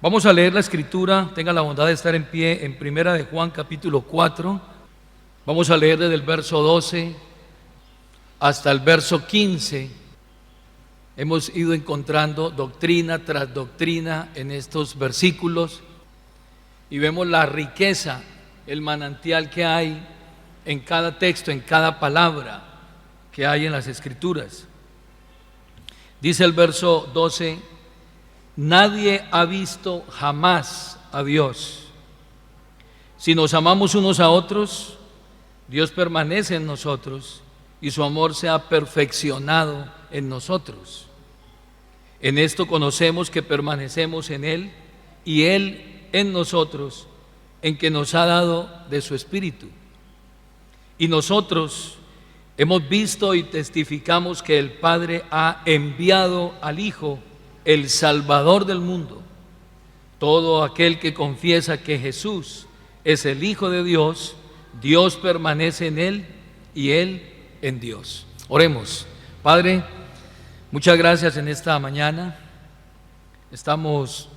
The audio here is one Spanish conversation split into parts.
Vamos a leer la escritura, tenga la bondad de estar en pie en Primera de Juan capítulo 4. Vamos a leer desde el verso 12 hasta el verso 15. Hemos ido encontrando doctrina tras doctrina en estos versículos y vemos la riqueza, el manantial que hay en cada texto, en cada palabra que hay en las escrituras. Dice el verso 12: nadie ha visto jamás a Dios. Si nos amamos unos a otros, Dios permanece en nosotros y su amor se ha perfeccionado en nosotros. En esto conocemos que permanecemos en Él y Él en nosotros, en que nos ha dado de su Espíritu. Y nosotros hemos visto y testificamos que el Padre ha enviado al Hijo, el Salvador del mundo. Todo aquel que confiesa que Jesús es el Hijo de Dios, Dios permanece en Él y Él en Dios. Oremos. Padre, muchas gracias en esta mañana. Estamos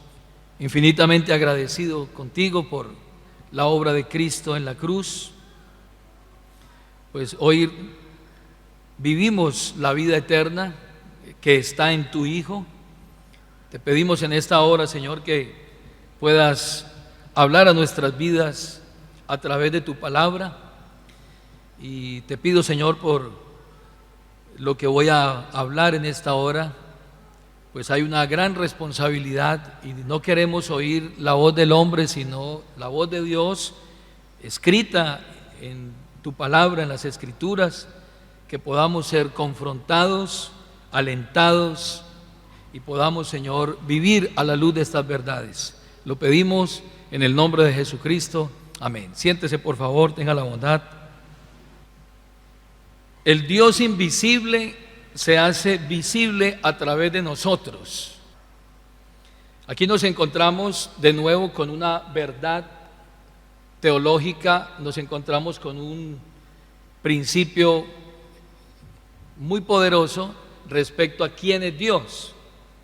infinitamente agradecidos contigo por la obra de Cristo en la cruz. Pues hoy vivimos la vida eterna que está en tu Hijo. Te pedimos en esta hora, Señor, que puedas hablar a nuestras vidas a través de tu palabra. Y te pido, Señor, por lo que voy a hablar en esta hora, pues hay una gran responsabilidad y no queremos oír la voz del hombre, sino la voz de Dios escrita en tu palabra, en las Escrituras, que podamos ser confrontados, alentados y podamos, Señor, vivir a la luz de estas verdades. Lo pedimos en el nombre de Jesucristo. Amén. Siéntese, por favor, tenga la bondad. El Dios invisible se hace visible a través de nosotros. Aquí nos encontramos de nuevo con una verdad teológica, nos encontramos con un principio muy poderoso respecto a quién es Dios.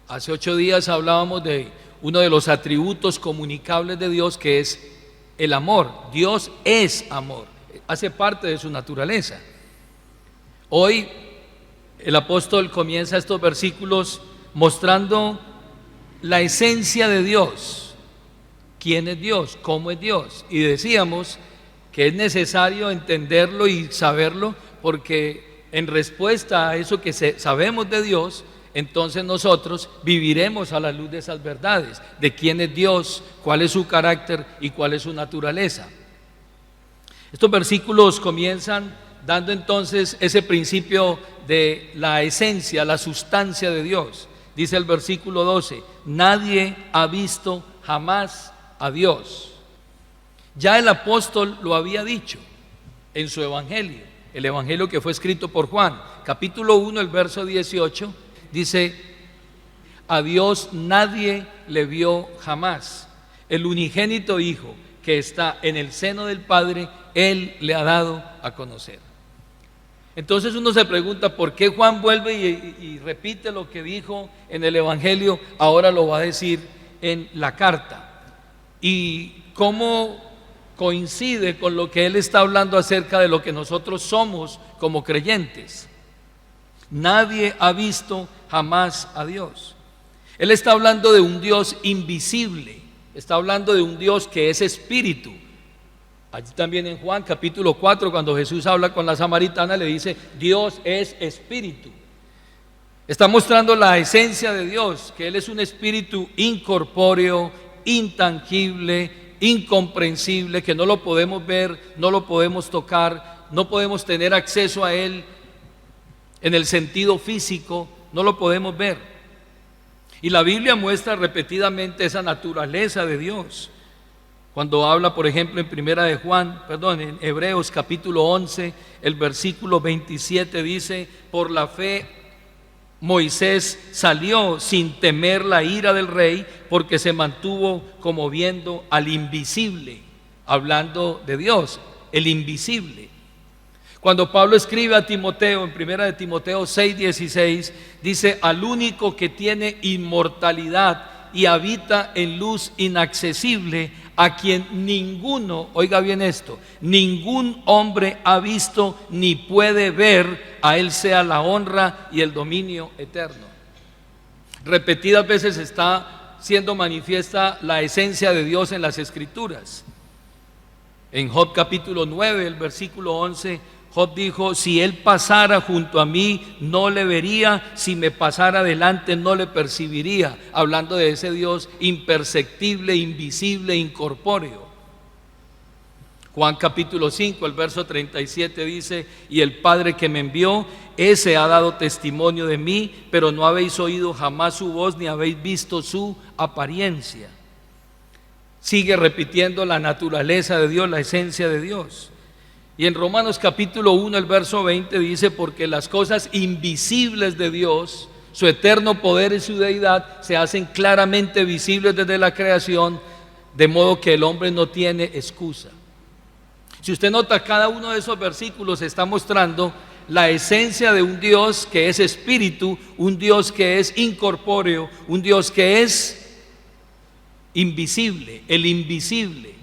Hace 8 días hablábamos de uno de los atributos comunicables de Dios, que es el amor. Dios es amor, hace parte de su naturaleza. Hoy el apóstol comienza estos versículos mostrando la esencia de Dios. ¿Quién es Dios? ¿Cómo es Dios? Y decíamos que es necesario entenderlo y saberlo, porque en respuesta a eso que sabemos de Dios, entonces nosotros viviremos a la luz de esas verdades, de quién es Dios, cuál es su carácter y cuál es su naturaleza. Estos versículos comienzan dando entonces ese principio de la esencia, la sustancia de Dios. Dice el versículo 12: nadie ha visto jamás a Dios. Ya el apóstol lo había dicho en su evangelio, el evangelio que fue escrito por Juan, capítulo 1, el verso 18, dice: a Dios nadie le vio jamás. El unigénito Hijo que está en el seno del Padre, Él le ha dado a conocer. Entonces uno se pregunta, ¿por qué Juan vuelve y repite lo que dijo en el evangelio? Ahora lo va a decir en la carta. ¿Y cómo coincide con lo que él está hablando acerca de lo que nosotros somos como creyentes? Nadie ha visto jamás a Dios. Él está hablando de un Dios invisible, está hablando de un Dios que es espíritu. Allí también en Juan capítulo 4, cuando Jesús habla con la samaritana, le dice: Dios es espíritu. Está mostrando la esencia de Dios, que Él es un espíritu incorpóreo, intangible, incomprensible, que no lo podemos ver, no lo podemos tocar, no podemos tener acceso a Él en el sentido físico, no lo podemos ver. Y la Biblia muestra repetidamente esa naturaleza de Dios. Cuando habla, por ejemplo, en Hebreos capítulo 11, el versículo 27 dice: por la fe Moisés salió sin temer la ira del rey, porque se mantuvo como viendo al invisible, hablando de Dios, el invisible. Cuando Pablo escribe a Timoteo, en 1 de Timoteo 6:16, dice: al único que tiene inmortalidad y habita en luz inaccesible, a quien ninguno, oiga bien esto, ningún hombre ha visto ni puede ver, a él sea la honra y el dominio eterno. Repetidas veces está siendo manifiesta la esencia de Dios en las Escrituras. En Job capítulo 9, el versículo 11, Job dijo: si él pasara junto a mí no le vería, si me pasara delante no le percibiría, hablando de ese Dios imperceptible, invisible, incorpóreo. Juan capítulo 5, el verso 37 dice: y el Padre que me envió, ese ha dado testimonio de mí, pero no habéis oído jamás su voz, ni habéis visto su apariencia. Sigue repitiendo la naturaleza de Dios, la esencia de Dios. Y en Romanos capítulo 1, el verso 20 dice: porque las cosas invisibles de Dios, su eterno poder y su deidad, se hacen claramente visibles desde la creación, de modo que el hombre no tiene excusa. Si usted nota, cada uno de esos versículos está mostrando la esencia de un Dios que es espíritu, un Dios que es incorpóreo, un Dios que es invisible, el invisible.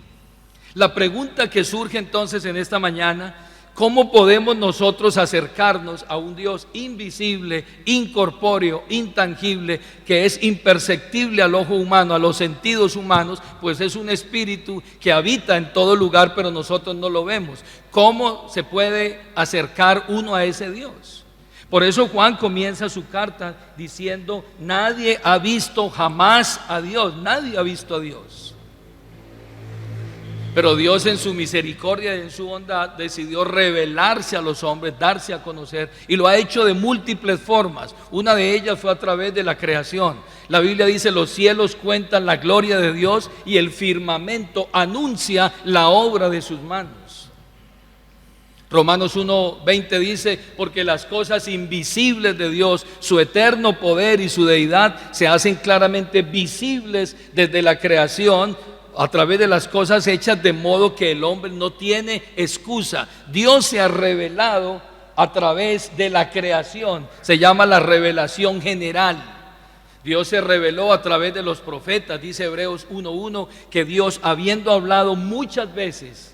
La pregunta que surge entonces en esta mañana: ¿cómo podemos nosotros acercarnos a un Dios invisible, incorpóreo, intangible, que es imperceptible al ojo humano, a los sentidos humanos? Pues es un espíritu que habita en todo lugar, pero nosotros no lo vemos. ¿Cómo se puede acercar uno a ese Dios? Por eso Juan comienza su carta diciendo: nadie ha visto jamás a Dios, nadie ha visto a Dios. Pero Dios, en su misericordia y en su bondad, decidió revelarse a los hombres, darse a conocer, y lo ha hecho de múltiples formas. Una de ellas fue a través de la creación. La Biblia dice: los cielos cuentan la gloria de Dios y el firmamento anuncia la obra de sus manos. Romanos 1:20 dice: porque las cosas invisibles de Dios, su eterno poder y su deidad, se hacen claramente visibles desde la creación, a través de las cosas hechas, de modo que el hombre no tiene excusa. Dios se ha revelado a través de la creación, se llama la revelación general. Dios se reveló a través de los profetas. Dice Hebreos 1:1 que Dios, habiendo hablado muchas veces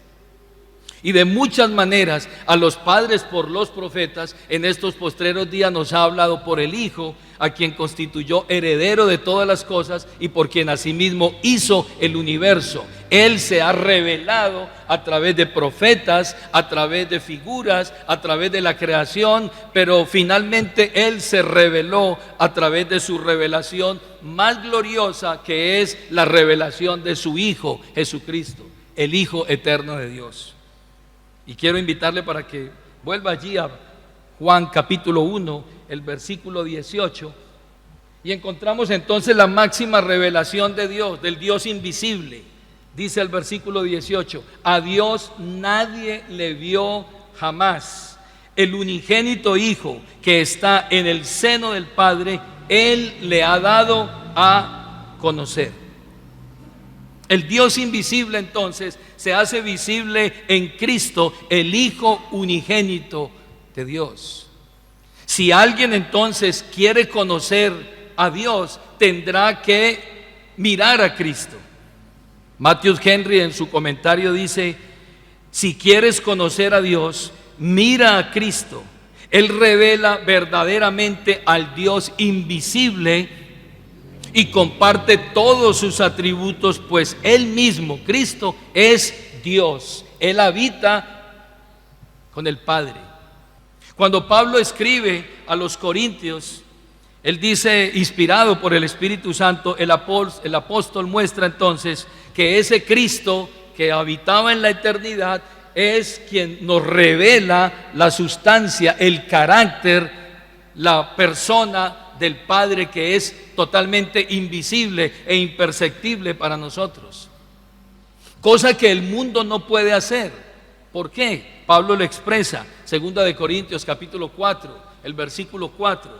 y de muchas maneras a los padres por los profetas, en estos postreros días nos ha hablado por el Hijo, a quien constituyó heredero de todas las cosas y por quien asimismo hizo el universo. Él se ha revelado a través de profetas, a través de figuras, a través de la creación, pero finalmente Él se reveló a través de su revelación más gloriosa, que es la revelación de su Hijo Jesucristo, el Hijo eterno de Dios. Y quiero invitarle para que vuelva allí a Juan capítulo 1, el versículo 18, y encontramos entonces la máxima revelación de Dios, del Dios invisible. Dice el versículo 18: a Dios nadie le vio jamás. El unigénito Hijo que está en el seno del Padre, Él le ha dado a conocer. El Dios invisible entonces se hace visible en Cristo, el Hijo unigénito de Dios. Si alguien entonces quiere conocer a Dios, tendrá que mirar a Cristo. Matthew Henry, en su comentario, dice: si quieres conocer a Dios, mira a Cristo. Él revela verdaderamente al Dios invisible y comparte todos sus atributos, pues Él mismo, Cristo, es Dios. Él habita con el Padre. Cuando Pablo escribe a los Corintios, él dice, inspirado por el Espíritu Santo, el apóstol muestra entonces que ese Cristo que habitaba en la eternidad es quien nos revela la sustancia, el carácter, la persona del Padre, que es totalmente invisible e imperceptible para nosotros, cosa que el mundo no puede hacer. ¿Por qué? Pablo lo expresa, 2 de Corintios capítulo 4, el versículo 4,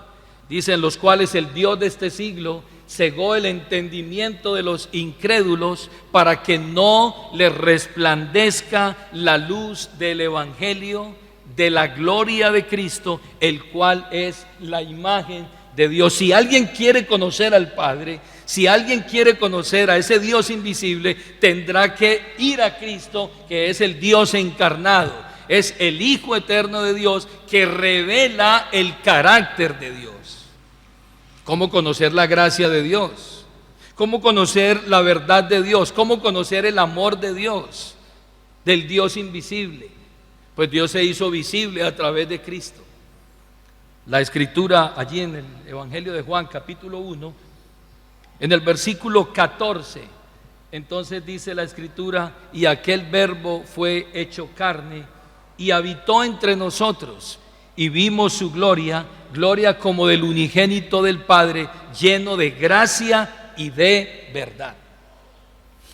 dice: en los cuales el Dios de este siglo cegó el entendimiento de los incrédulos, para que no les resplandezca la luz del Evangelio de la gloria de Cristo, el cual es la imagen de Dios. Si alguien quiere conocer al Padre, Si alguien quiere conocer a ese Dios invisible, tendrá que ir a Cristo, que es el Dios encarnado, es el Hijo eterno de Dios que revela el carácter de Dios. ¿Cómo conocer la gracia de Dios? ¿Cómo conocer la verdad de Dios? ¿Cómo conocer el amor de Dios, del Dios invisible? Pues Dios se hizo visible a través de Cristo. La escritura allí en el Evangelio de Juan, capítulo 1, en el versículo 14, entonces dice la escritura: y aquel verbo fue hecho carne y habitó entre nosotros, y vimos su gloria, gloria como del unigénito del Padre, lleno de gracia y de verdad.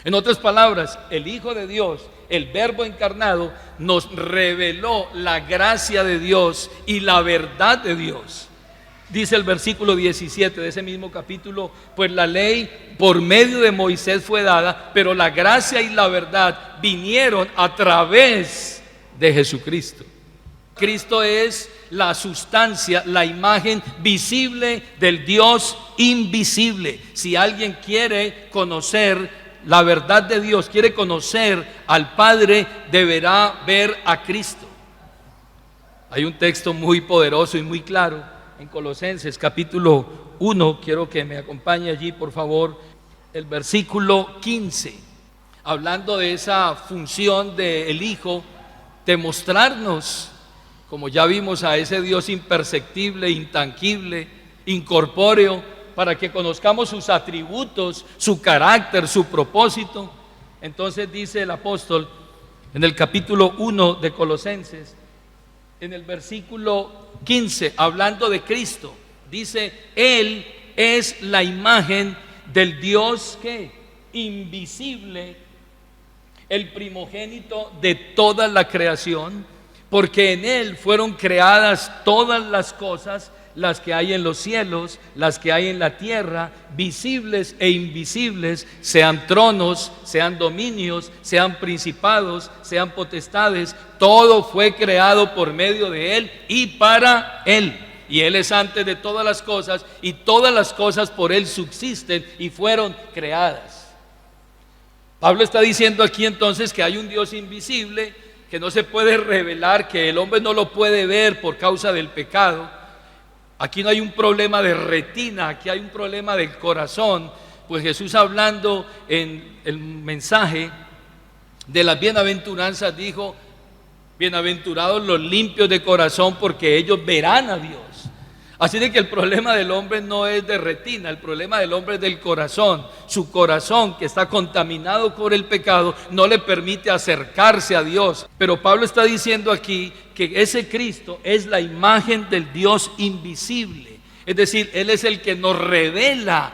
En otras palabras, el Hijo de Dios, el Verbo encarnado, nos reveló la gracia de Dios y la verdad de Dios. Dice el versículo 17 de ese mismo capítulo: pues la ley por medio de Moisés fue dada, pero la gracia y la verdad vinieron a través de Jesucristo. Cristo es la sustancia, la imagen visible del Dios invisible. Si alguien quiere conocer la verdad de Dios, quiere conocer al Padre, deberá ver a Cristo. Hay un texto muy poderoso y muy claro en Colosenses capítulo 1, quiero que me acompañe allí por favor, el versículo 15, hablando de esa función del Hijo, de mostrarnos, como ya vimos, a ese Dios imperceptible, intangible, incorpóreo, para que conozcamos sus atributos, su carácter, su propósito. Entonces dice el apóstol en el capítulo 1 de Colosenses, en el versículo 15, hablando de Cristo, dice: Él es la imagen del Dios que invisible, el primogénito de toda la creación, porque en Él fueron creadas todas las cosas, las que hay en los cielos, las que hay en la tierra, visibles e invisibles, sean tronos, sean dominios, sean principados, sean potestades. Todo fue creado por medio de Él y para Él. Y Él es antes de todas las cosas, y todas las cosas por Él subsisten y fueron creadas. Pablo está diciendo aquí entonces que hay un Dios invisible, que no se puede revelar, que el hombre no lo puede ver por causa del pecado. Aquí no hay un problema de retina, aquí hay un problema del corazón. Pues Jesús, hablando en el mensaje de las bienaventuranzas, dijo: bienaventurados los limpios de corazón, porque ellos verán a Dios. Así de que el problema del hombre no es de retina, el problema del hombre es del corazón. Su corazón, que está contaminado por el pecado, no le permite acercarse a Dios. Pero Pablo está diciendo aquí que ese Cristo es la imagen del Dios invisible. Es decir, Él es el que nos revela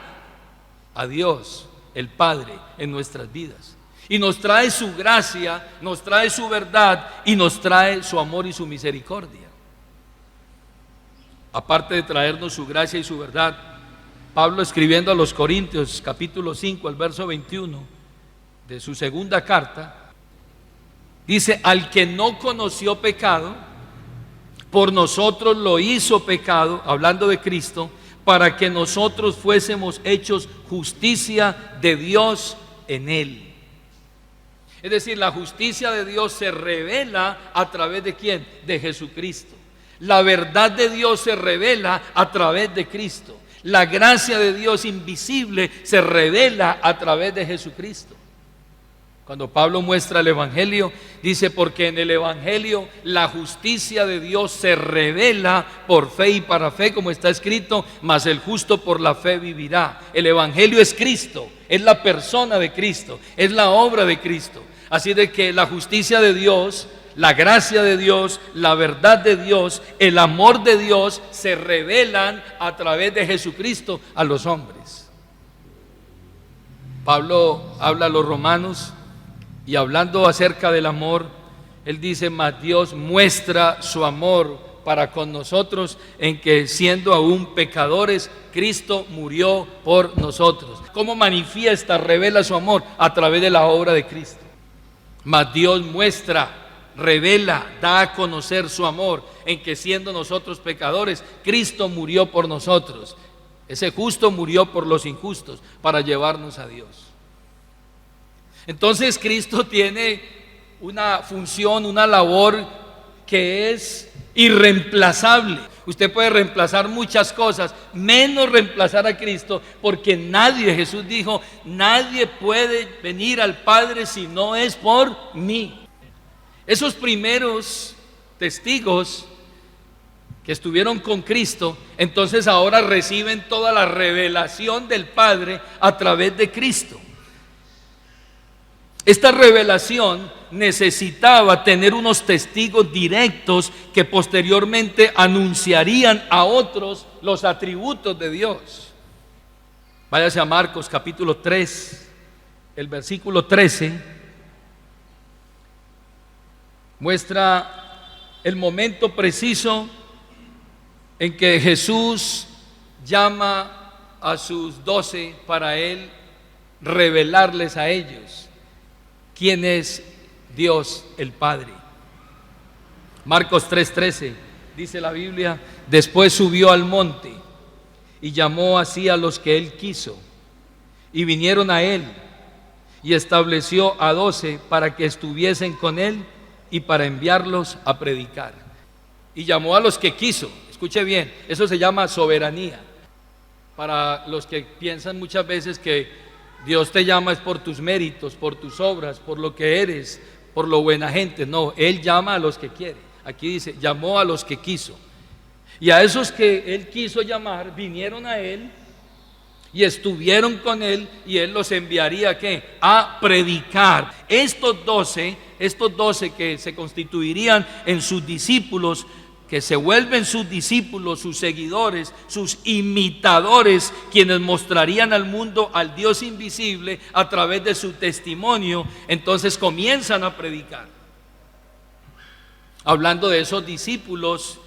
a Dios, el Padre, en nuestras vidas. Y nos trae su gracia, nos trae su verdad y nos trae su amor y su misericordia. Aparte de traernos su gracia y su verdad, Pablo, escribiendo a los Corintios capítulo 5, el verso 21 de su segunda carta, dice: al que no conoció pecado, por nosotros lo hizo pecado, hablando de Cristo, para que nosotros fuésemos hechos justicia de Dios en Él. Es decir, la justicia de Dios se revela a través de ¿quién? De Jesucristo. La verdad de Dios se revela a través de Cristo. La gracia de Dios invisible se revela a través de Jesucristo. Cuando Pablo muestra el Evangelio, dice: porque en el Evangelio la justicia de Dios se revela por fe y para fe, como está escrito: mas el justo por la fe vivirá. El Evangelio es Cristo, es la persona de Cristo, es la obra de Cristo. Así de que la justicia de Dios, la gracia de Dios, la verdad de Dios, el amor de Dios se revelan a través de Jesucristo a los hombres. Pablo habla a los romanos y, hablando acerca del amor, él dice: mas Dios muestra su amor para con nosotros en que, siendo aún pecadores, Cristo murió por nosotros. ¿Cómo manifiesta, revela su amor? A través de la obra de Cristo. Mas Dios muestra, revela, da a conocer su amor en que, siendo nosotros pecadores, Cristo murió por nosotros. Ese justo murió por los injustos para llevarnos a Dios. Entonces Cristo tiene una función, una labor que es irreemplazable. Usted puede reemplazar muchas cosas, menos reemplazar a Cristo, porque nadie, Jesús dijo, nadie puede venir al Padre si no es por mí. Esos primeros testigos que estuvieron con Cristo, entonces ahora reciben toda la revelación del Padre a través de Cristo. Esta revelación necesitaba tener unos testigos directos que posteriormente anunciarían a otros los atributos de Dios. Váyase a Marcos capítulo 3, el versículo 13, muestra el momento preciso en que Jesús llama a sus 12 para él revelarles a ellos quién es Dios el Padre. Marcos 3:13 dice la Biblia: después subió al monte y llamó así a los que él quiso, y vinieron a él, y estableció a 12 para que estuviesen con él y para enviarlos a predicar. Y llamó a los que quiso. Escuche bien, eso se llama soberanía. Para los que piensan muchas veces que Dios te llama es por tus méritos, por tus obras, por lo que eres, por lo buena gente. No, Él llama a los que quiere. Aquí dice, llamó a los que quiso. Y a esos que Él quiso llamar, vinieron a Él y estuvieron con Él, y Él los enviaría ¿qué? A predicar. Estos 12 que se constituirían en sus discípulos, que se vuelven sus discípulos, sus seguidores, sus imitadores, quienes mostrarían al mundo al Dios invisible a través de su testimonio, entonces comienzan a predicar. Hablando de esos discípulos,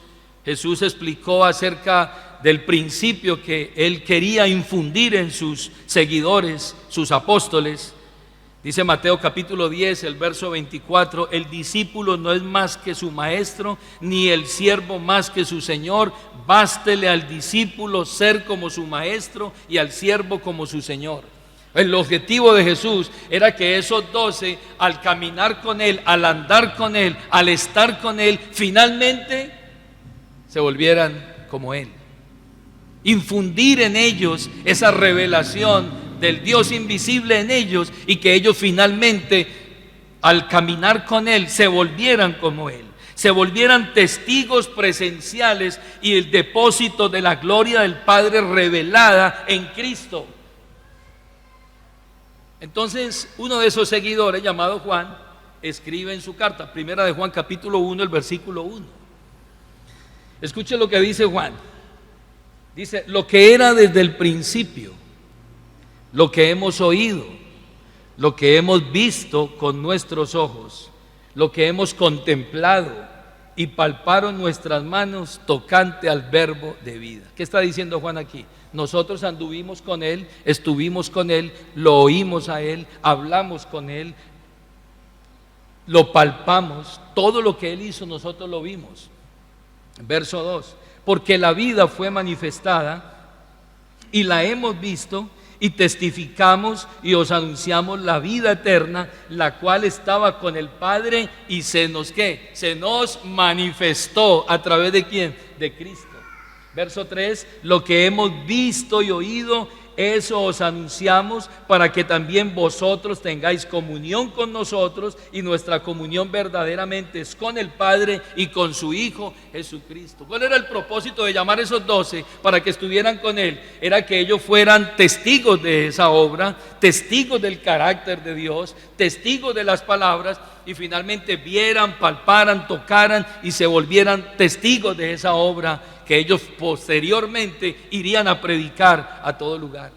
Jesús explicó acerca del principio que Él quería infundir en sus seguidores, sus apóstoles. Dice Mateo capítulo 10, el verso 24, el discípulo no es más que su maestro, ni el siervo más que su señor. Bástele al discípulo ser como su maestro y al siervo como su señor. El objetivo de Jesús era que esos 12, al caminar con Él, al andar con Él, al estar con Él, finalmente se volvieran como Él. Infundir en ellos esa revelación del Dios invisible en ellos, y que ellos finalmente al caminar con Él se volvieran como Él, se volvieran testigos presenciales y el depósito de la gloria del Padre revelada en Cristo. Entonces uno de esos seguidores, llamado Juan, escribe en su carta, primera de Juan capítulo 1, el versículo 1. Escuche lo que dice Juan. Dice, lo que era desde el principio, lo que hemos oído, lo que hemos visto con nuestros ojos, lo que hemos contemplado y palparon nuestras manos tocante al verbo de vida. ¿Qué está diciendo Juan aquí? Nosotros anduvimos con Él, estuvimos con Él, lo oímos a Él, hablamos con Él, lo palpamos, todo lo que Él hizo nosotros lo vimos. Verso 2, porque la vida fue manifestada y la hemos visto y testificamos y os anunciamos la vida eterna, la cual estaba con el Padre y se nos ¿qué? Se nos manifestó. ¿A través de quién? De Cristo. Verso 3, lo que hemos visto y oído, eso os anunciamos para que también vosotros tengáis comunión con nosotros, y nuestra comunión verdaderamente es con el Padre y con su Hijo Jesucristo. ¿Cuál era el propósito de llamar a esos 12 para que estuvieran con Él? Era que ellos fueran testigos de esa obra, testigos del carácter de Dios, testigos de las palabras, y finalmente vieran, palparan, tocaran y se volvieran testigos de esa obra que ellos posteriormente irían a predicar a todo lugar.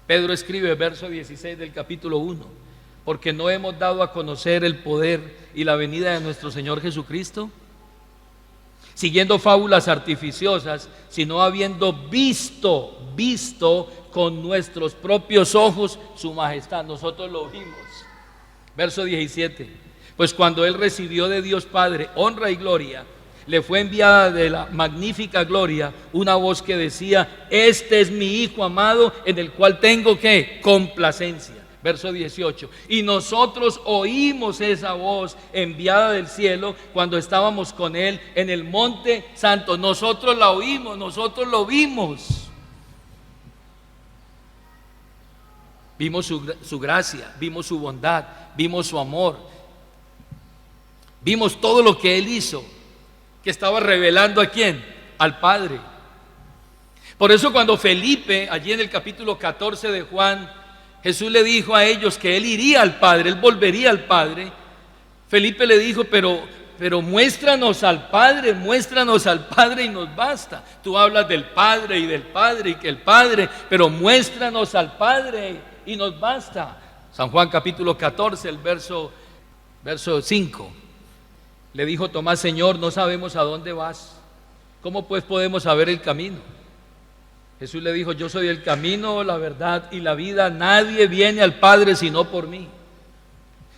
Pedro escribe, verso 16 del capítulo 1, porque no hemos dado a conocer el poder y la venida de nuestro Señor Jesucristo, siguiendo fábulas artificiosas, sino habiendo visto con nuestros propios ojos su majestad. Nosotros lo vimos. Verso 17, pues cuando Él recibió de Dios Padre honra y gloria, le fue enviada de la magnífica gloria una voz que decía: este es mi Hijo amado, en el cual tengo ¿qué? Complacencia. Verso 18. Y nosotros oímos esa voz enviada del cielo cuando estábamos con Él en el monte santo. Nosotros la oímos, nosotros lo vimos. Vimos su gracia, vimos su bondad, vimos su amor, vimos todo lo que Él hizo, que estaba revelando ¿a quién? Al Padre. Por eso cuando Felipe, allí en el capítulo 14 de Juan, Jesús le dijo a ellos que Él iría al Padre, Él volvería al Padre. Felipe le dijo, pero muéstranos al Padre y nos basta. Tú hablas del Padre y que el Padre, pero muéstranos al Padre y nos basta. San Juan capítulo 14, el verso 5. Le dijo Tomás: Señor, no sabemos a dónde vas, ¿cómo pues podemos saber el camino? Jesús le dijo: yo soy el camino, la verdad y la vida. Nadie viene al Padre sino por mí.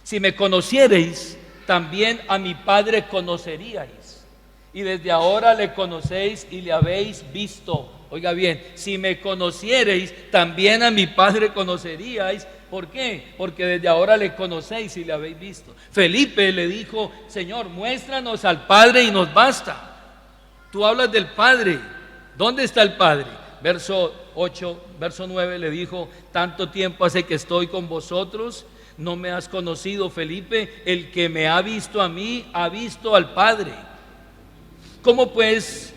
Si me conocierais, también a mi Padre conoceríais. Y desde ahora le conocéis y le habéis visto. Oiga bien, si me conocierais, también a mi Padre conoceríais. ¿Por qué? Porque desde ahora le conocéis y le habéis visto. Felipe le dijo: Señor, muéstranos al Padre y nos basta. Tú hablas del Padre. ¿Dónde está el Padre? Verso 9 le dijo: tanto tiempo hace que estoy con vosotros, no me has conocido, Felipe. El que me ha visto a mí, ha visto al Padre. ¿Cómo pues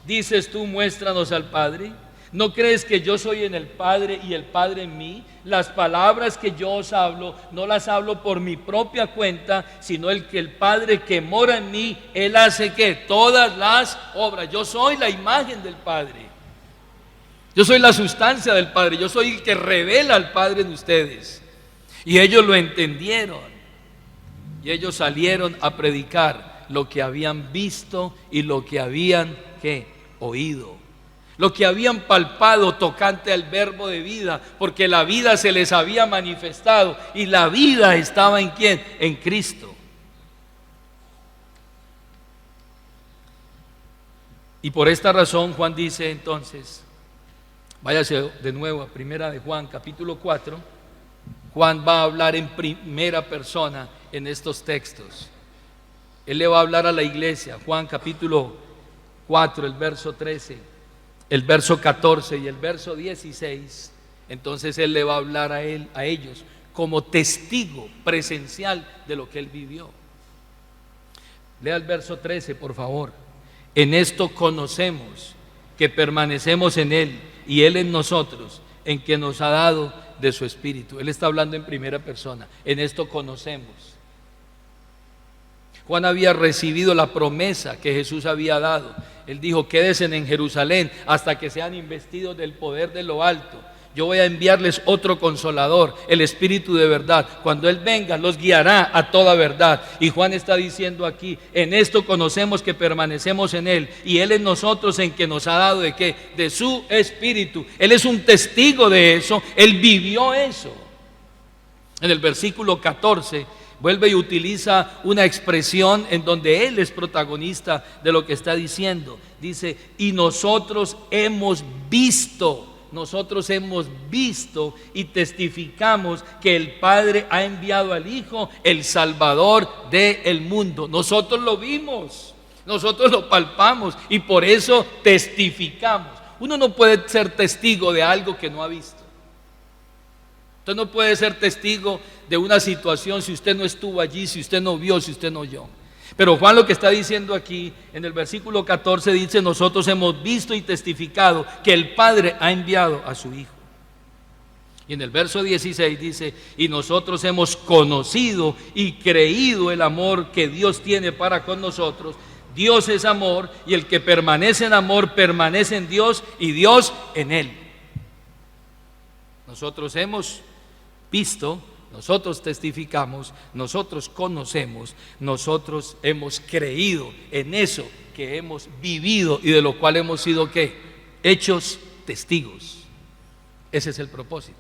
dices tú: muéstranos al Padre? ¿No crees que yo soy en el Padre y el Padre en mí? Las palabras que yo os hablo, no las hablo por mi propia cuenta, sino el Padre que mora en mí, Él hace ¿qué? Todas las obras. Yo soy la imagen del Padre. Yo soy la sustancia del Padre, yo soy el que revela al Padre en ustedes. Y ellos lo entendieron. Y ellos salieron a predicar lo que habían visto y lo que habían ¿qué? Oído. Lo que habían palpado tocante al verbo de vida, porque la vida se les había manifestado y la vida estaba ¿en quién? En Cristo. Y por esta razón Juan dice entonces, váyase de nuevo a primera de Juan, capítulo 4. Juan va a hablar en primera persona en estos textos. Él le va a hablar a la iglesia. Juan capítulo 4, el verso 13, el verso 14 y el verso 16. Entonces él le va a hablar a ellos como testigo presencial de lo que él vivió. Lea el verso 13, por favor. En esto conocemos que permanecemos en él y Él en nosotros, en que nos ha dado de su Espíritu. Él está hablando en primera persona. En esto conocemos. Juan había recibido la promesa que Jesús había dado. Él dijo: quédense en Jerusalén hasta que sean investidos del poder de lo alto. Yo voy a enviarles otro consolador, el Espíritu de verdad. Cuando Él venga, los guiará a toda verdad. Y Juan está diciendo aquí: en esto conocemos que permanecemos en Él y Él en nosotros, en que nos ha dado ¿de qué? De su Espíritu. Él es un testigo de eso. Él vivió eso. En el versículo 14 vuelve y utiliza una expresión en donde Él es protagonista de lo que está diciendo. Dice: y nosotros hemos visto y testificamos que el Padre ha enviado al Hijo, el Salvador del mundo. Nosotros lo vimos, nosotros lo palpamos y por eso testificamos. Uno no puede ser testigo de algo que no ha visto. Usted no puede ser testigo de una situación si usted no estuvo allí, si usted no vio, si usted no oyó. Pero Juan lo que está diciendo aquí en el versículo 14 dice: nosotros hemos visto y testificado que el Padre ha enviado a su Hijo. Y en el verso 16 dice: y nosotros hemos conocido y creído el amor que Dios tiene para con nosotros. Dios es amor, y el que permanece en amor permanece en Dios y Dios en él. Nosotros hemos visto, nosotros testificamos, nosotros conocemos, nosotros hemos creído en eso que hemos vivido y de lo cual hemos sido ¿qué? Hechos testigos. Ese es el propósito.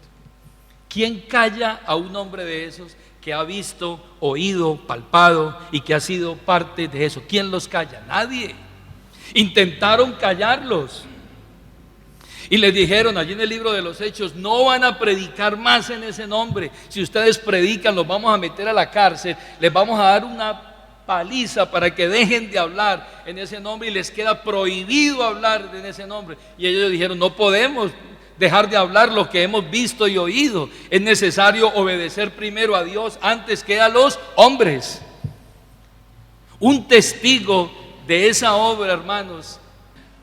¿Quién calla a un hombre de esos? que ha visto, oído, palpado y que ha sido parte de eso. ¿Quién los calla? Nadie. Intentaron callarlos y les dijeron allí en el libro de los Hechos: no van a predicar más en ese nombre. Si ustedes predican, los vamos a meter a la cárcel, les vamos a dar una paliza para que dejen de hablar en ese nombre, y les queda prohibido hablar en ese nombre. Y ellos dijeron: no podemos dejar de hablar lo que hemos visto y oído. Es necesario obedecer primero a Dios antes que a los hombres. Un testigo de esa obra, hermanos,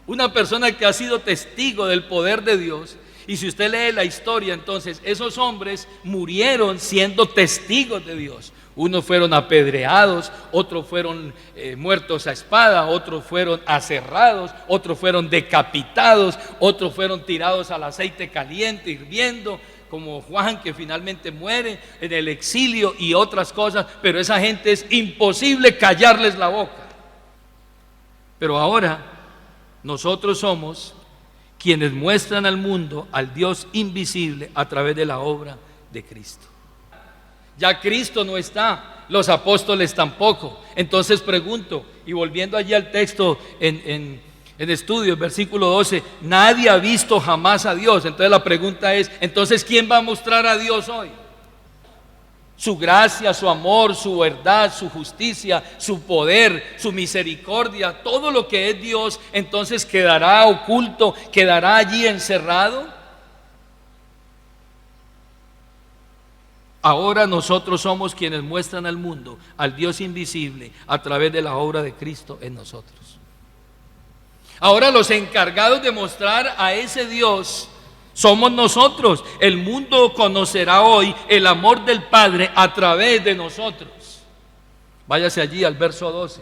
una persona que ha sido testigo del poder de Dios. Y si usted lee la historia, entonces esos hombres murieron siendo testigos de Dios. Unos fueron apedreados, otros fueron muertos a espada, otros fueron aserrados, otros fueron decapitados, otros fueron tirados al aceite caliente hirviendo, como Juan, que finalmente muere en el exilio, y otras cosas. Pero esa gente es imposible callarles la boca. Pero ahora nosotros somos quienes muestran al mundo al Dios invisible a través de la obra de Cristo. Ya Cristo no está, los apóstoles tampoco. Entonces pregunto, y volviendo allí al texto en estudio, versículo 12: nadie ha visto jamás a Dios. Entonces la pregunta es: entonces ¿quién va a mostrar a Dios hoy? Su gracia, su amor, su verdad, su justicia, su poder, su misericordia, todo lo que es Dios, entonces quedará oculto, quedará allí encerrado. Ahora nosotros somos quienes muestran al mundo al Dios invisible a través de la obra de Cristo en nosotros. Ahora los encargados de mostrar a ese Dios somos nosotros. El mundo conocerá hoy el amor del Padre a través de nosotros. Váyase allí al verso 12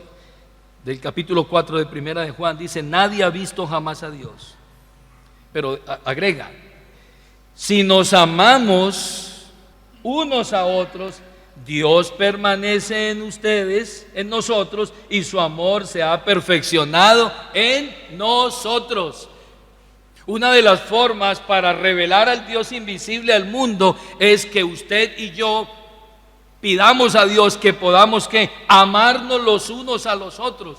del capítulo 4 de Primera de Juan. Dice: nadie ha visto jamás a Dios. Pero agrega: si nos amamos unos a otros, Dios permanece en ustedes, en nosotros, y su amor se ha perfeccionado en nosotros. Una de las formas para revelar al Dios invisible al mundo es que usted y yo pidamos a Dios que podamos ¿qué? Amarnos los unos a los otros.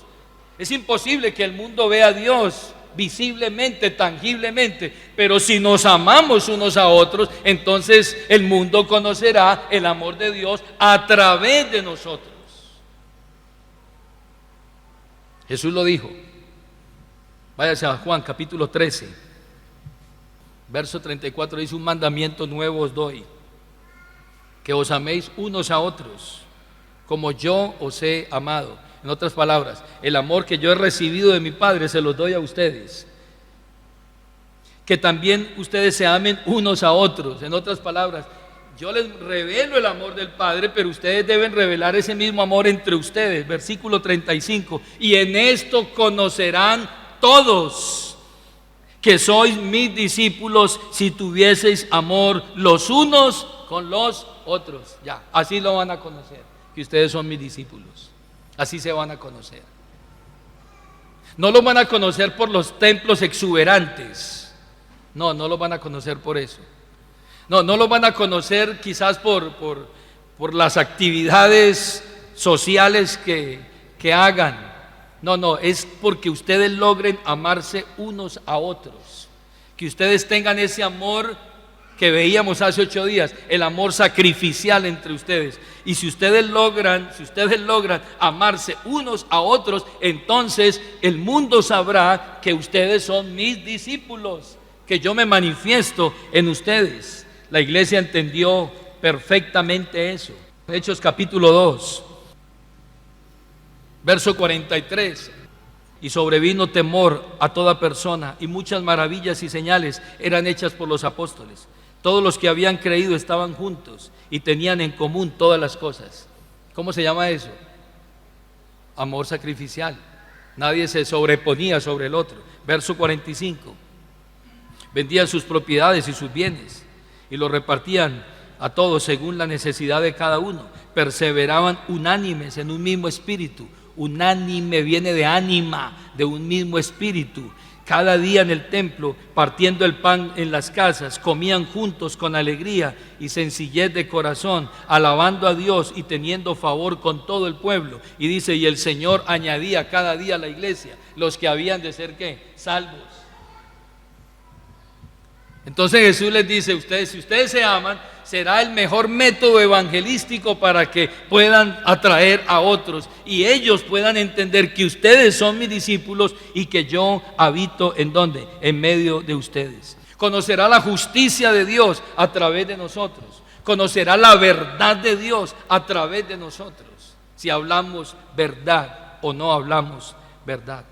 Es imposible que el mundo vea a Dios visiblemente, tangiblemente, pero si nos amamos unos a otros, entonces el mundo conocerá el amor de Dios a través de nosotros. Jesús lo dijo. Váyase a Juan capítulo 13, verso 34, dice: un mandamiento nuevo os doy, que os améis unos a otros, como yo os he amado. En otras palabras, el amor que yo he recibido de mi Padre se los doy a ustedes. Que también ustedes se amen unos a otros. En otras palabras, yo les revelo el amor del Padre, pero ustedes deben revelar ese mismo amor entre ustedes. Versículo 35: y en esto conocerán todos que sois mis discípulos, si tuvieseis amor los unos con los otros. Ya, así lo van a conocer, que ustedes son mis discípulos. Así se van a conocer. No los van a conocer por los templos exuberantes. No los van a conocer por eso. No los van a conocer quizás por las actividades sociales que hagan. No, es porque ustedes logren amarse unos a otros. Que ustedes tengan ese amor que veíamos hace 8 días, el amor sacrificial entre ustedes. Y si ustedes logran amarse unos a otros, entonces el mundo sabrá que ustedes son mis discípulos, que yo me manifiesto en ustedes. La iglesia entendió perfectamente eso. Hechos capítulo 2, verso 43: y sobrevino temor a toda persona, y muchas maravillas y señales eran hechas por los apóstoles. Todos los que habían creído estaban juntos y tenían en común todas las cosas. ¿Cómo se llama eso? Amor sacrificial. Nadie se sobreponía sobre el otro. Verso 45: vendían sus propiedades y sus bienes y los repartían a todos según la necesidad de cada uno. Perseveraban unánimes en un mismo espíritu. Unánime viene de ánima, de un mismo espíritu. Cada día en el templo, partiendo el pan en las casas, comían juntos con alegría y sencillez de corazón, alabando a Dios y teniendo favor con todo el pueblo. Y dice, y el Señor añadía cada día a la iglesia los que habían de ser, ¿qué? Salvos. Entonces Jesús les dice, si ustedes se aman, será el mejor método evangelístico para que puedan atraer a otros y ellos puedan entender que ustedes son mis discípulos y que yo habito ¿en dónde? En medio de ustedes. Conocerá la justicia de Dios a través de nosotros. Conocerá la verdad de Dios a través de nosotros. Si hablamos verdad o no hablamos verdad.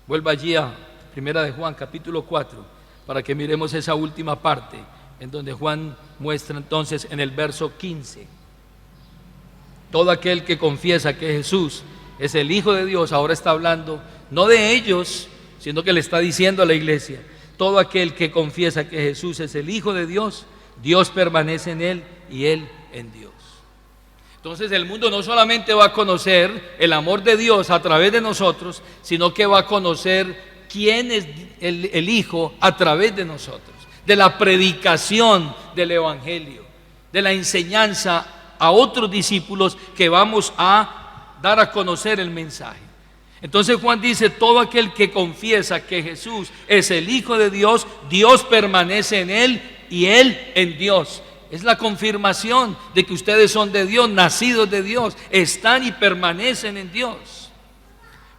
Vuelva allí a 1 de Juan capítulo 4 para que miremos esa última parte en donde Juan muestra entonces en el verso 15. Todo aquel que confiesa que Jesús es el Hijo de Dios, ahora está hablando no de ellos, sino que le está diciendo a la iglesia, todo aquel que confiesa que Jesús es el Hijo de Dios, Dios permanece en él y él en Dios. Entonces el mundo no solamente va a conocer el amor de Dios a través de nosotros, sino que va a conocer quién es el Hijo a través de nosotros, de la predicación del Evangelio, de la enseñanza a otros discípulos que vamos a dar a conocer el mensaje. Entonces Juan dice, todo aquel que confiesa que Jesús es el Hijo de Dios, Dios permanece en él y él en Dios. Es la confirmación de que ustedes son de Dios, nacidos de Dios, están y permanecen en Dios.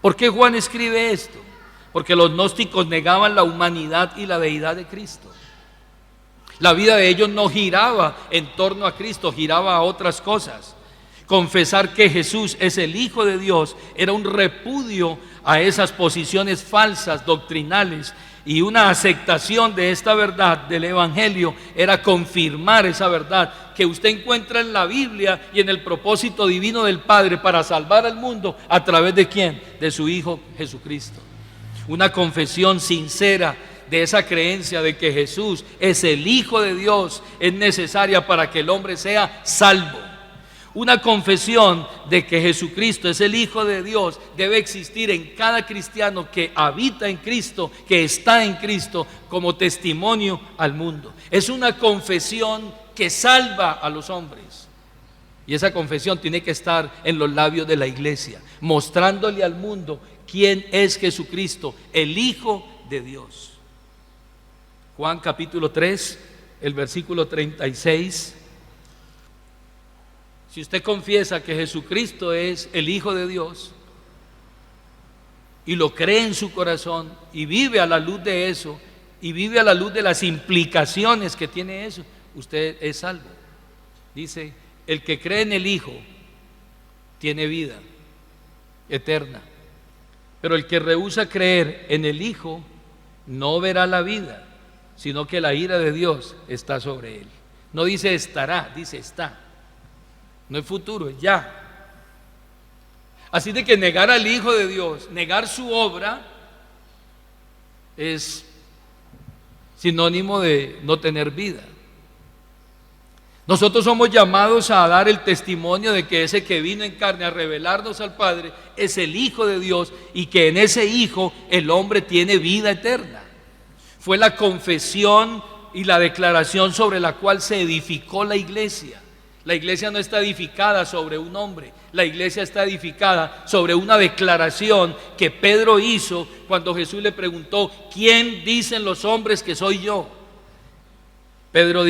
¿Por qué Juan escribe esto? Porque los gnósticos negaban la humanidad y la deidad de Cristo. La vida de ellos no giraba en torno a Cristo, giraba a otras cosas. Confesar que Jesús es el Hijo de Dios era un repudio a esas posiciones falsas, doctrinales, y una aceptación de esta verdad del Evangelio era confirmar esa verdad que usted encuentra en la Biblia y en el propósito divino del Padre para salvar al mundo. ¿A través de quién? De su Hijo Jesucristo. Una confesión sincera de esa creencia de que Jesús es el Hijo de Dios es necesaria para que el hombre sea salvo. Una confesión de que Jesucristo es el Hijo de Dios debe existir en cada cristiano que habita en Cristo, que está en Cristo, como testimonio al mundo. Es una confesión que salva a los hombres. Y esa confesión tiene que estar en los labios de la iglesia, mostrándole al mundo quién es Jesucristo, el Hijo de Dios. Juan capítulo 3, el versículo 36. Si usted confiesa que Jesucristo es el Hijo de Dios y lo cree en su corazón y vive a la luz de eso y vive a la luz de las implicaciones que tiene eso, usted es salvo. Dice, el que cree en el Hijo tiene vida eterna, pero el que rehúsa creer en el Hijo no verá la vida, sino que la ira de Dios está sobre él. No dice estará, dice está. No es futuro, es ya. Así de que negar al Hijo de Dios, negar su obra, es sinónimo de no tener vida. Nosotros somos llamados a dar el testimonio de que ese que vino en carne a revelarnos al Padre es el Hijo de Dios y que en ese Hijo el hombre tiene vida eterna. Fue la confesión y la declaración sobre la cual se edificó la iglesia. La iglesia no está edificada sobre un hombre, la iglesia está edificada sobre una declaración que Pedro hizo cuando Jesús le preguntó, ¿quién dicen los hombres que soy yo? Pedro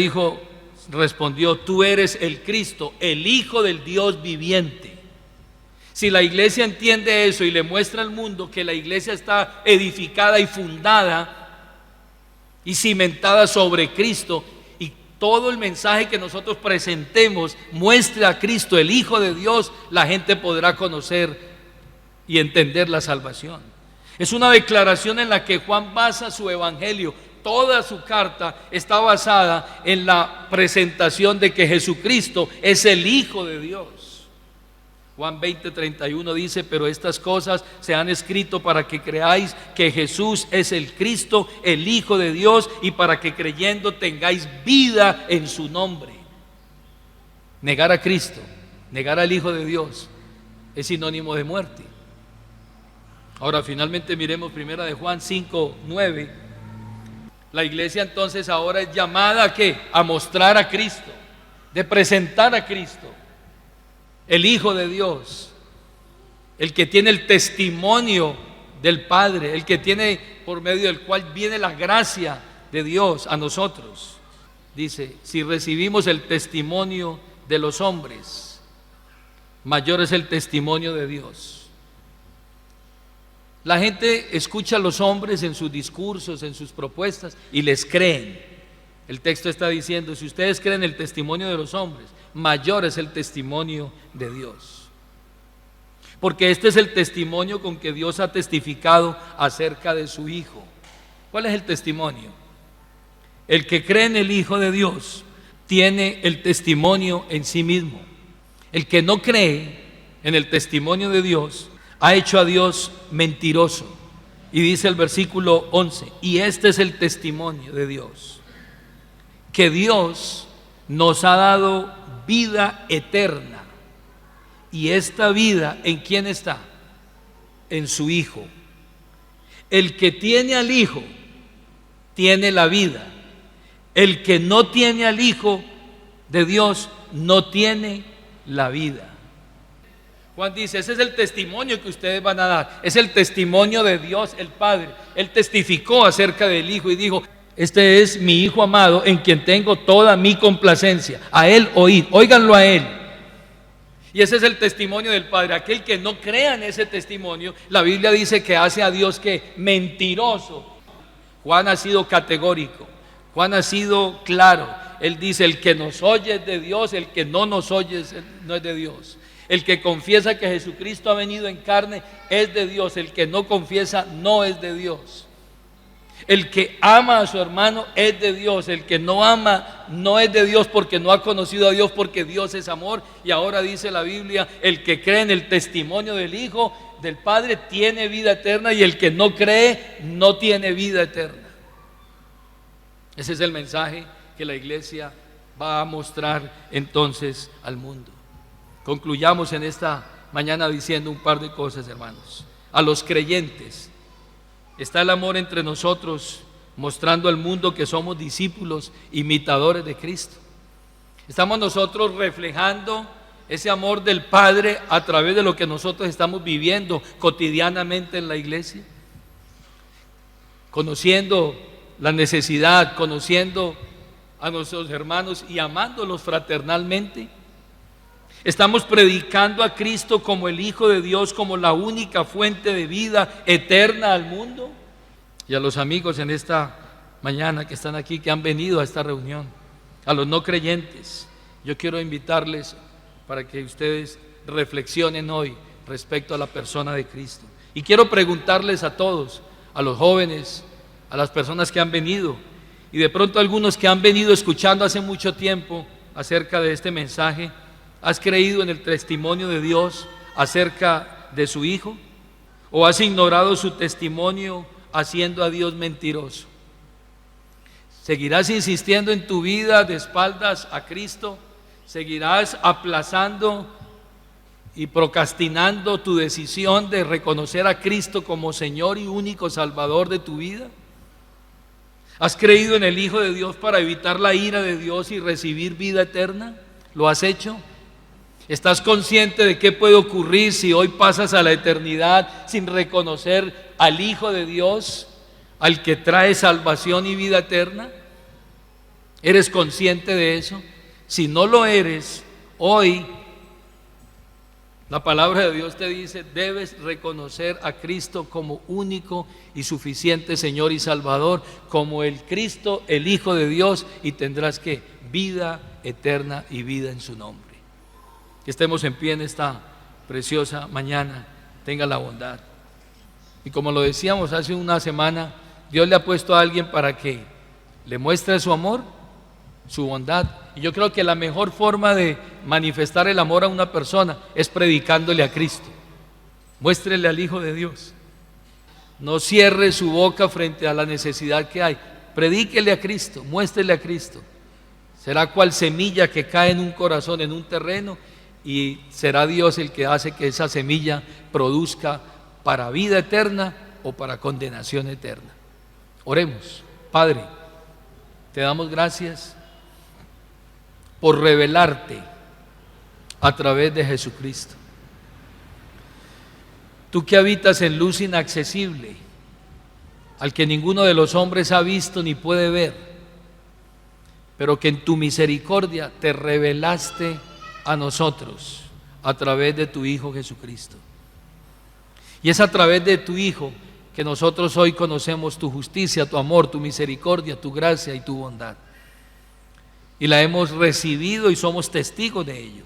respondió, tú eres el Cristo, el Hijo del Dios viviente. Si la iglesia entiende eso y le muestra al mundo que la iglesia está edificada y fundada y cimentada sobre Cristo, todo el mensaje que nosotros presentemos muestre a Cristo, el Hijo de Dios, la gente podrá conocer y entender la salvación. Es una declaración en la que Juan basa su evangelio. Toda su carta está basada en la presentación de que Jesucristo es el Hijo de Dios. Juan 20:31 dice, pero estas cosas se han escrito para que creáis que Jesús es el Cristo, el Hijo de Dios, y para que creyendo tengáis vida en su nombre. Negar a Cristo, negar al Hijo de Dios, es sinónimo de muerte. Ahora finalmente miremos primera de Juan 5:9. La iglesia entonces ahora es llamada ¿a qué? A mostrar a Cristo, de presentar a Cristo, el Hijo de Dios, el que tiene el testimonio del Padre, el que tiene por medio del cual viene la gracia de Dios a nosotros. Dice, si recibimos el testimonio de los hombres, mayor es el testimonio de Dios. La gente escucha a los hombres en sus discursos, en sus propuestas y les creen. El texto está diciendo, si ustedes creen el testimonio de los hombres, mayor es el testimonio de Dios. Porque este es el testimonio con que Dios ha testificado acerca de su Hijo. ¿Cuál es el testimonio? El que cree en el Hijo de Dios tiene el testimonio en sí mismo. El que no cree en el testimonio de Dios ha hecho a Dios mentiroso. Y dice el versículo 11, y este es el testimonio de Dios, que Dios nos ha dado vida eterna. Y esta vida, ¿en quién está? En su Hijo. El que tiene al Hijo, tiene la vida. El que no tiene al Hijo de Dios, no tiene la vida. Juan dice, ese es el testimonio que ustedes van a dar, es el testimonio de Dios el Padre. Él testificó acerca del Hijo y dijo, este es mi Hijo amado en quien tengo toda mi complacencia, a Él oíd, óiganlo a Él. Y ese es el testimonio del Padre. Aquel que no crea en ese testimonio, la Biblia dice que hace a Dios que mentiroso. Juan ha sido categórico, Juan ha sido claro. Él dice, el que nos oye es de Dios, el que no nos oye no es de Dios. El que confiesa que Jesucristo ha venido en carne es de Dios, el que no confiesa no es de Dios. El que ama a su hermano es de Dios, el que no ama no es de Dios porque no ha conocido a Dios, porque Dios es amor. Y ahora dice la Biblia, el que cree en el testimonio del Hijo, del Padre, tiene vida eterna, y el que no cree no tiene vida eterna. Ese es el mensaje que la iglesia va a mostrar entonces al mundo. Concluyamos en esta mañana diciendo un par de cosas, hermanos. A los creyentes está el amor entre nosotros, mostrando al mundo que somos discípulos, imitadores de Cristo. Estamos nosotros reflejando ese amor del Padre a través de lo que nosotros estamos viviendo cotidianamente en la iglesia, conociendo la necesidad, conociendo a nuestros hermanos y amándolos fraternalmente. Estamos predicando a Cristo como el Hijo de Dios, como la única fuente de vida eterna al mundo. Y a los amigos en esta mañana que están aquí, que han venido a esta reunión, a los no creyentes, yo quiero invitarles para que ustedes reflexionen hoy respecto a la persona de Cristo. Y quiero preguntarles a todos, a los jóvenes, a las personas que han venido, y de pronto algunos que han venido escuchando hace mucho tiempo acerca de este mensaje: ¿has creído en el testimonio de Dios acerca de su Hijo? ¿O has ignorado su testimonio haciendo a Dios mentiroso? ¿Seguirás insistiendo en tu vida de espaldas a Cristo? ¿Seguirás aplazando y procrastinando tu decisión de reconocer a Cristo como Señor y único Salvador de tu vida? ¿Has creído en el Hijo de Dios para evitar la ira de Dios y recibir vida eterna? ¿Lo has hecho? ¿Estás consciente de qué puede ocurrir si hoy pasas a la eternidad sin reconocer al Hijo de Dios, al que trae salvación y vida eterna? ¿Eres consciente de eso? Si no lo eres, hoy la palabra de Dios te dice, debes reconocer a Cristo como único y suficiente Señor y Salvador, como el Cristo, el Hijo de Dios, y tendrás que vida eterna y vida en su nombre. Que estemos en pie en esta preciosa mañana. Tenga la bondad. Y como lo decíamos hace una semana, Dios le ha puesto a alguien para que le muestre su amor, su bondad. Y yo creo que la mejor forma de manifestar el amor a una persona es predicándole a Cristo. Muéstrele al Hijo de Dios. No cierre su boca frente a la necesidad que hay. Predíquele a Cristo, muéstrele a Cristo. Será cual semilla que cae en un corazón, en un terreno, y será Dios el que hace que esa semilla produzca para vida eterna o para condenación eterna. Oremos. Padre, te damos gracias por revelarte a través de Jesucristo. Tú que habitas en luz inaccesible, al que ninguno de los hombres ha visto ni puede ver, pero que en tu misericordia te revelaste a nosotros a través de tu Hijo Jesucristo. Y es a través de tu Hijo que nosotros hoy conocemos tu justicia, tu amor, tu misericordia, tu gracia y tu bondad. Y la hemos recibido y somos testigos de ello.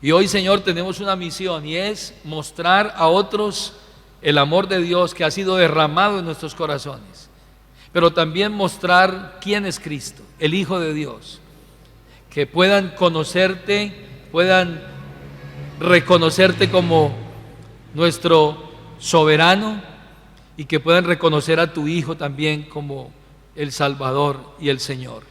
Y hoy, Señor, tenemos una misión, y es mostrar a otros el amor de Dios que ha sido derramado en nuestros corazones, pero también mostrar quién es Cristo, el Hijo de Dios, que puedan conocerte, puedan reconocerte como nuestro soberano, y que puedan reconocer a tu Hijo también como el Salvador y el Señor.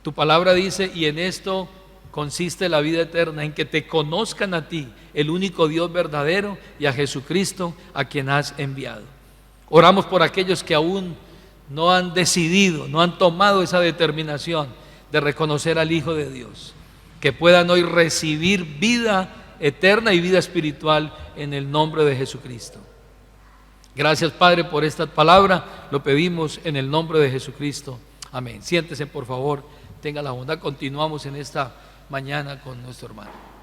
Tu palabra dice: y en esto consiste la vida eterna, en que te conozcan a ti, el único Dios verdadero, y a Jesucristo, a quien has enviado. Oramos por aquellos que aún no han decidido, no han tomado esa determinación de reconocer al Hijo de Dios, que puedan hoy recibir vida eterna y vida espiritual en el nombre de Jesucristo. Gracias, Padre, por esta palabra. Lo pedimos en el nombre de Jesucristo. Amén. Siéntese, por favor. Tenga la bondad. Continuamos en esta mañana con nuestro hermano.